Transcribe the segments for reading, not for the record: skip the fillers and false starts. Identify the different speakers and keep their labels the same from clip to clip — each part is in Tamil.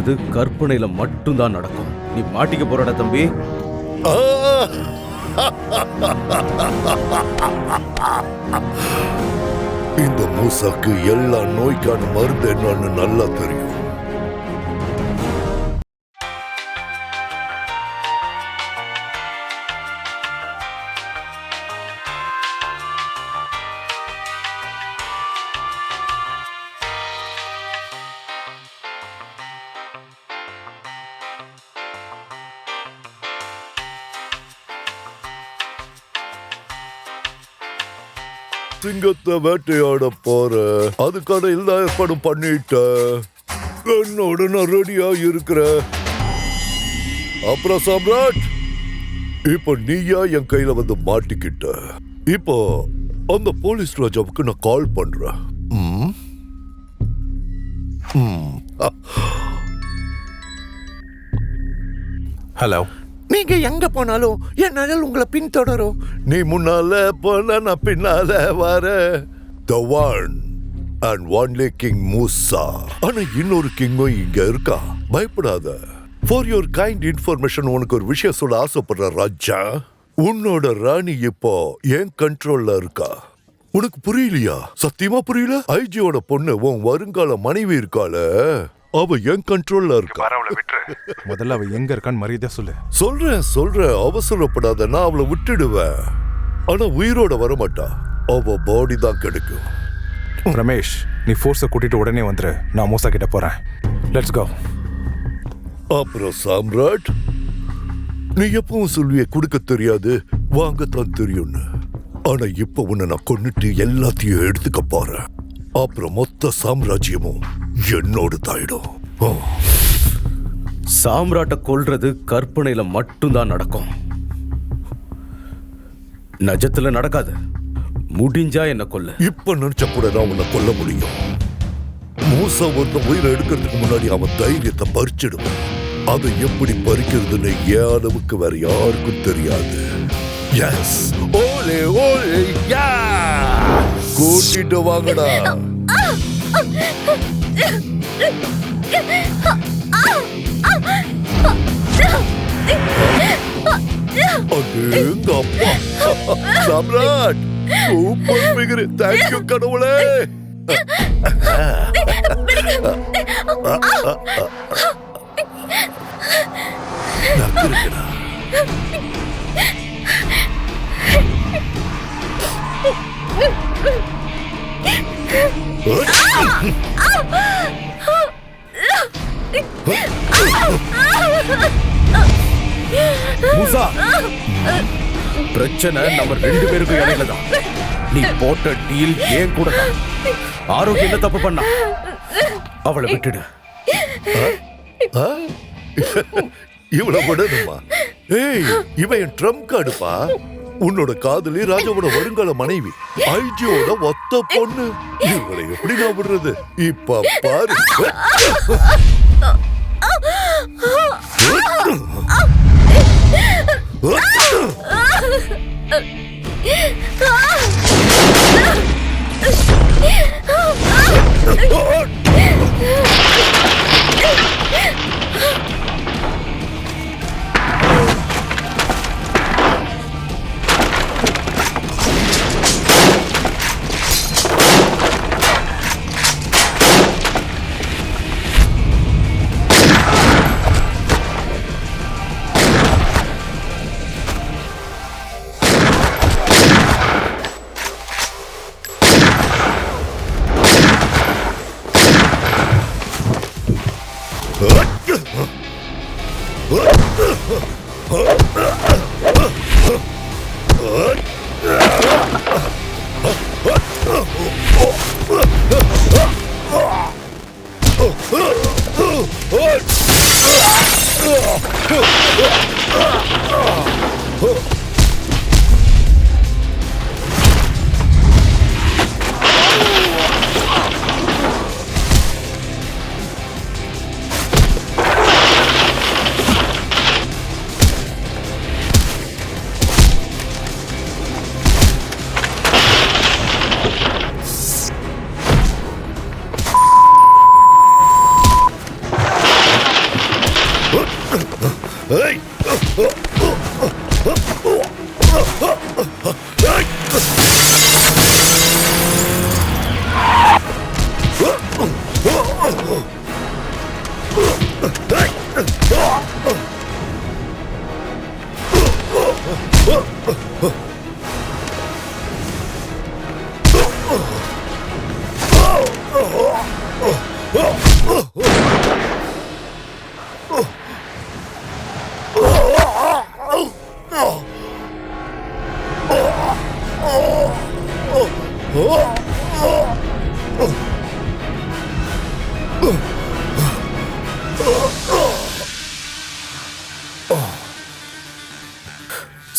Speaker 1: கொல்றது கற்பனையில மட்டும்தான் நடக்கும். நீ மாட்டிக்க போறடா தம்பி.
Speaker 2: இந்த மூசாக்கு எல்லா நோய்க்கான மருந்து என்னன்னு நல்லா தெரியும். சிங்கத்தை வேட்டையாட போற, அதுக்கான எல்லா ஏற்பாடும் பண்ணிட்ட. என்னோட நான் ரெடியா இருக்கிற. அப்புறம் சாம்ராட், இப்ப நீயா என் கையில வந்து மாட்டிக்கிட்ட. இப்போ அந்த போலீஸ் ராஜாவுக்கு நான் கால் பண்றேன்.
Speaker 3: ஹலோ.
Speaker 2: நீங்க எங்க போனாலும் என் நிழல் உங்களை பின்தொடரும். நீ முன்னால போன நான் பின்னால வர. The one and only King மூசா. ஆனா இன்னொரு கிங்கும் இங்க இருக்கா. பயப்படாத. For your kind information, உனக்கு ஒரு விஷயம் சொல்ல ஆசைப்படுற ராஜா. உன்னோட ராணி இப்போ என் கண்ட்ரோல்ல இருக்கா. உனக்கு புரியலையா? சத்தியமா புரியல? ஐஜியோட பொண்ணு உன் வருங்கால மனைவி இருக்காள, அவ என் கண்ட்ரோல்ல இருக்கா.
Speaker 3: முதல்ல அவ எங்க இருக்கான்னு மரியாதை சொல்லு.
Speaker 2: சொல்றேன். அவசரப்படாத. நான் அவளை விட்டுடுவேன். ஆனா உயிரோட வரமாட்டா. அவ பாடி தான் கிடைக்கும்.
Speaker 3: ரமேஷ், நீ ஃபோர்ஸை கூட்டிட்டு உடனே வந்துரு. நான் மூசா கிட்ட போறேன். Let's go.
Speaker 2: அப்புறம் சாம்ராட், நீ எப்பவும் சொல்லுவிய கொடுக்க தெரியாது, வாங்கத்தான் தெரியும்னு. ஆனா இப்ப உன்னை நான் கொன்னுட்டு எல்லாத்தையும் எடுத்துக்க போறேன். அப்புறம் மொத்த சாம்ராஜ்யமும் என்னோடு தாயிடும்.
Speaker 1: சாம்ராட்ட கொல்றது கற்பனையில மட்டும்தான் நடக்கும். நிஜத்துல நடக்காது. முடிஞ்சா என்ன கொல்ல.
Speaker 2: இப்ப நினைச்ச கூட நான் உன்னை கொல்ல முடியும். மூசா ஒருத்த உயிரை எடுக்கிறதுக்கு முன்னாடி அவன் தைரியத்தை பறிச்சிடுவேன். அதை எப்படி பறிக்கிறதுன்னு என் அளவுக்கு வேற யாருக்கும் தெரியாது. எஸ், ஓலே ஓலே யா, கூட்டிட்டு வாங்கடா. அடேங்க அப்பா, சாம்ராட் சூப்பர் ஃபிகர். தேங்க்யூ கடவுளே. நக்கிருக்கடா.
Speaker 1: மூசா, பிரச்சனை நம்ம 2 பேருக்கும் இடையில தான். நீ போட்ட டீல் ஏன் கூட தான். ஆரோக்கியம் என்ன தப்பு பண்ணா? அவளை விட்டுடு.
Speaker 2: இவ்வளவு விடணுமா? ஏய், இவன் என் ட்ரம்ப் கார்டுப்பா. உன்னோட காதலி ராஜாவோட வருங்கால மனைவி, ஐஜியோட ஒத்த பொண்ணு. இவளை எப்படி நான் விடுறது? இப்ப பாரு.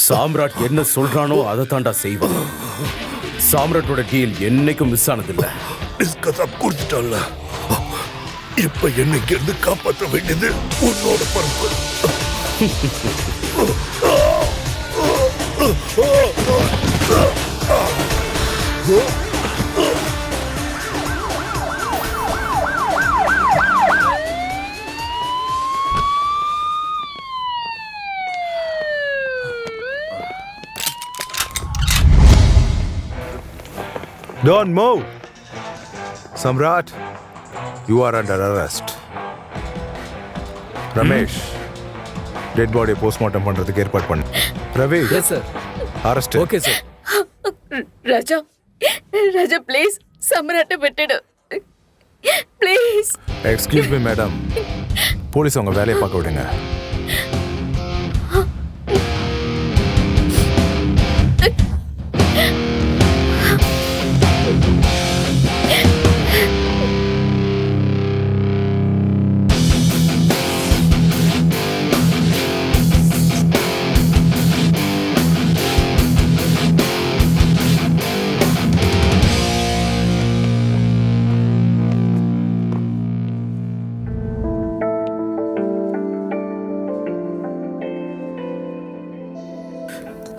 Speaker 1: சாம்ராட் என்ன சொல்றானோ அதை தாண்டா செய்வான். சாம்ராட்டோட டீல் என்னைக்கும் மிஸ் ஆனதில்லை.
Speaker 2: டிஸ்கஸப் கொடுத்துட்டான்ல, இப்ப என்ன இங்க இருந்து காப்பாற்ற வேண்டியது உன்னோட பொறுப்பு.
Speaker 3: Don't move. Samrat, you are under arrest. Ramesh, dead பாடியை போஸ்ட்மார்ட்டம் பண்றதுக்கு ஏற்பாடு பண்ணு. Ravi,
Speaker 4: yes sir.
Speaker 3: Arrest.
Speaker 4: Okay sir.
Speaker 5: Raja, Raja please சம்ராட்டை விட்டுடு please.
Speaker 3: Excuse me madam, police அவங்க வேலையை பார்க்க விடுங்க.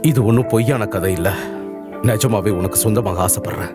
Speaker 1: இது ஒன்றும் பொய்யான கதை இல்லை. நிஜமாவே உனக்கு சொந்தமாக ஆசைப்படுறேன்.